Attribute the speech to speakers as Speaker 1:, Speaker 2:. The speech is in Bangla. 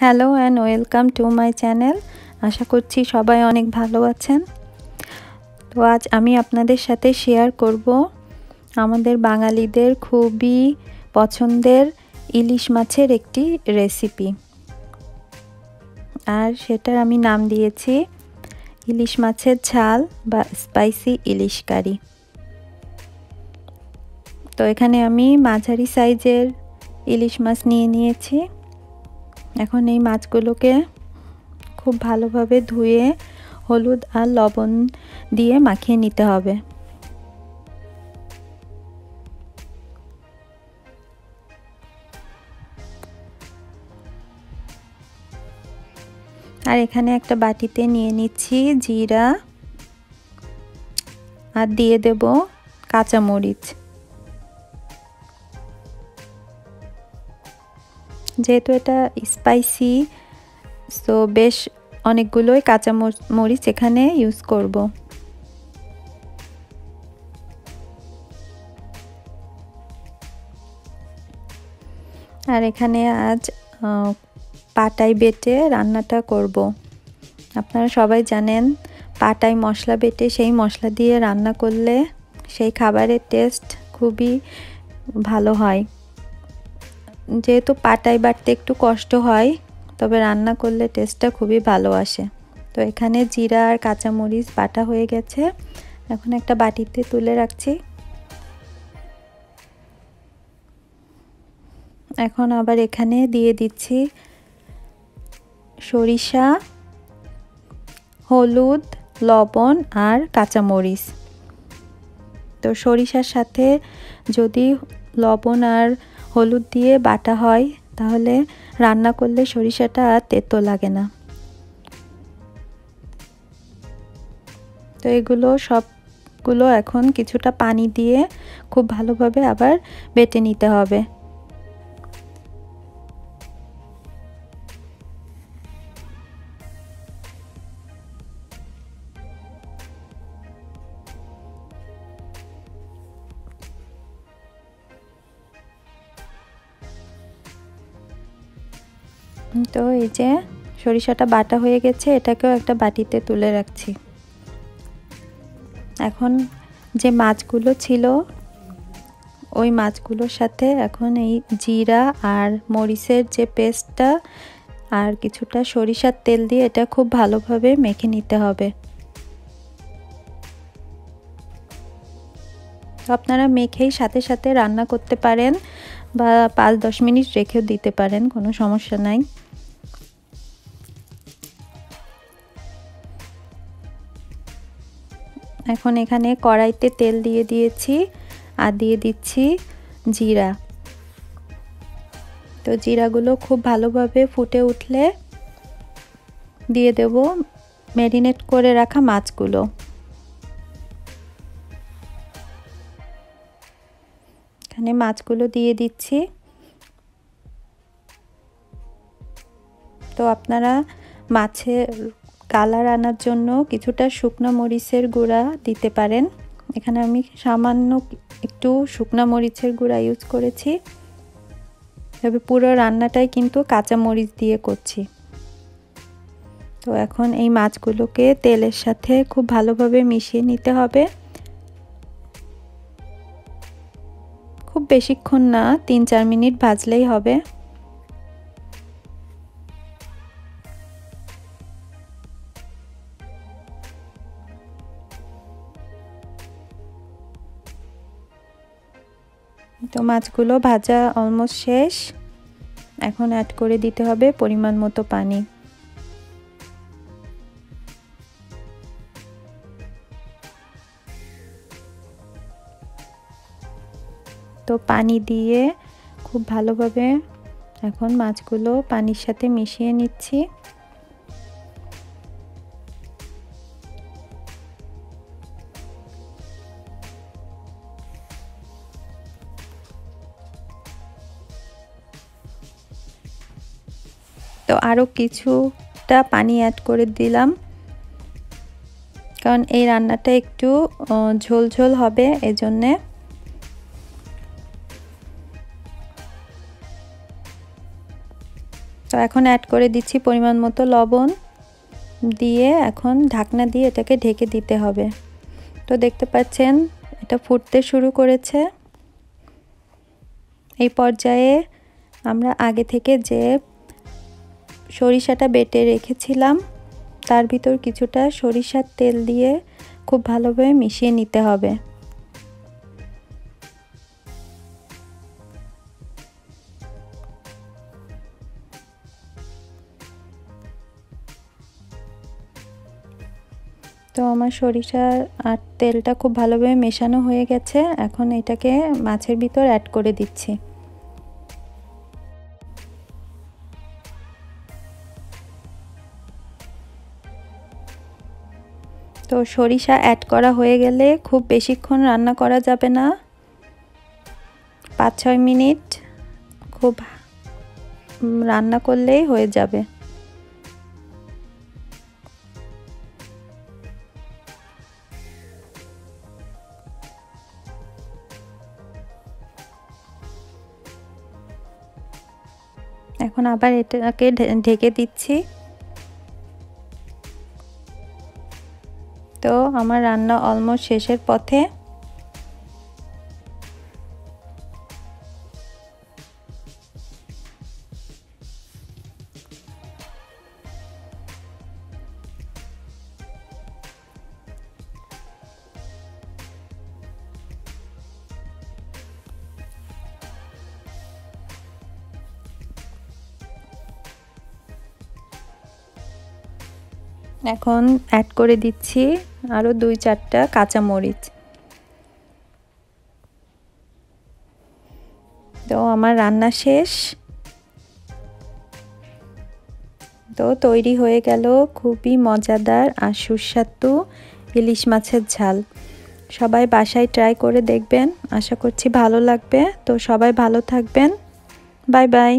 Speaker 1: Hello and welcome to my channel. আশা করছি সবাই অনেক ভালো আছেন। তো আজ আমি আপনাদের সাথে শেয়ার করব আমাদের বাঙালিদের খুবই পছন্দের ইলিশ মাছের একটি রেসিপি, আর সেটার আমি নাম দিয়েছি ইলিশ মাছের ঝাল বা স্পাইসি ইলিশ কারি। তো এখানে আমি মাঝারি সাইজের ইলিশ মাছ নিয়ে নিয়েছি। এখন এই মাছগুলোকে খুব ভালোভাবে ধুয়ে হলুদ আর লবণ দিয়ে মাখিয়ে নিতে হবে। আর এখানে একটা বাটিতে নিয়ে নিচ্ছি জিরা আর দিয়ে দেব কাঁচামরিচ। যেহেতু এটা স্পাইসি, তো বেশ অনেকগুলোই কাঁচা মরিচ এখানে ইউজ করব। আর এখানে আজ পাটায় বেটে রান্নাটা করব। আপনারা সবাই জানেন পাটায় মশলা বেটে সেই মশলা দিয়ে রান্না করলে সেই খাবারের টেস্ট খুবই ভালো হয়। যেহেতু পাটায় বাটতে একটু কষ্ট হয়, তবে রান্না করলে টেস্টটা খুবই ভালো আসে। তো এখানে জিরা আর কাঁচামরিচ বাটা হয়ে গেছে, এখন একটা বাটিতে তুলে রাখছি। এখন আবার এখানে দিয়ে দিচ্ছি সরিষা, হলুদ, লবণ আর কাঁচামরিচ। তো সরিষার সাথে যদি লবণ আর হলুদ দিয়ে বাটা হয় তাহলে রান্না করলে সরিষাটা আর তেতো লাগে না। তো এগুলো সবগুলো এখন কিছুটা পানি দিয়ে খুব ভালোভাবে আবার বেটে নিতে হবে। তো এই যে সরিষাটা বাটা হয়ে গেছে, এটাকেও একটা বাটিতে তুলে রাখছি। এখন যে মাছগুলো ছিল ওই মাছগুলোর সাথে এখন এই জিরা আর মরিচের যে পেস্টটা আর কিছুটা সরিষার তেল দিয়ে এটা খুব ভালোভাবে মেখে নিতে হবে। তো আপনারা মেখেই সাথে সাথে রান্না করতে পারেন বা 5-10 মিনিট রেখেও দিতে পারেন, কোনো সমস্যা নাই। এখন এখানে কড়াইতে তেল দিয়ে দিয়েছি আর দিয়ে দিচ্ছি জিরা। তো জিরাগুলো খুব ভালোভাবে ফুটে উঠলে দিয়ে দেব ম্যারিনেট করে রাখা মাছগুলো। এখানে মাছগুলো দিয়ে দিচ্ছি। তো আপনারা মাছের কালার আনার জন্য কিছুটা শুকনো মরিচের গুঁড়া দিতে পারেন। এখানে আমি সামান্য একটু শুকনো মরিচের গুঁড়া ইউজ করেছি, তবে পুরো রান্নাটাই কিন্তু কাঁচা মরিচ দিয়ে করছি। তো এখন এই মাছগুলোকে তেলের সাথে খুব ভালোভাবে মিশিয়ে নিতে হবে। খুব বেশিক্ষণ না, 3-4 মিনিট ভাজলেই হবে। তো মাছগুলো ভাজা অলমোস্ট শেষ। এখন অ্যাড করে দিতে হবে পরিমাণ মতো পানি। তো পানি দিয়ে খুব ভালোভাবে এখন মাছগুলো পানির সাথে মিশিয়ে নিচ্ছি। তো আরও কিছুটা পানি অ্যাড করে দিলাম, কারণ এই রান্নাটা একটু ঝোল ঝোল হবে এজন্যে। তো এখন অ্যাড করে দিচ্ছি পরিমাণ মতো লবণ, দিয়ে এখন ঢাকনা দিয়ে এটাকে ঢেকে দিতে হবে। তো দেখতে পাচ্ছেন এটা ফুটতে শুরু করেছে। এই পর্যায়ে আমরা আগে থেকে যে সরিষাটা বেটে রেখেছিলাম তার ভিতর কিছুটা সরিষার তেল দিয়ে খুব ভালোভাবে মিশিয়ে নিতে হবে। তো আমার সরিষার আর তেলটা খুব ভালোভাবে মেশানো হয়ে গেছে। এখন এটাকে মাছের ভিতর অ্যাড করে দিচ্ছি। তো সরিষা অ্যাড করা হয়ে গেলে খুব বেশিক্ষণ রান্না করা যাবে না, 5-6 মিনিট খুব রান্না করলেই হয়ে যাবে। এখন আবার এটাকে ঢেকে দিচ্ছি। তো আমার রান্না অলমোস্ট শেষের পথে। এখন অ্যাড করে দিচ্ছি আরও 2-4টা কাঁচামরিচ। তো আমার রান্না শেষ। তো তৈরি হয়ে গেল খুবই মজাদার আর সুস্বাদু ইলিশ মাছের ঝাল। সবাই বাসায় ট্রাই করে দেখবেন, আশা করছি ভালো লাগবে। তো সবাই ভালো থাকবেন, বাই বাই।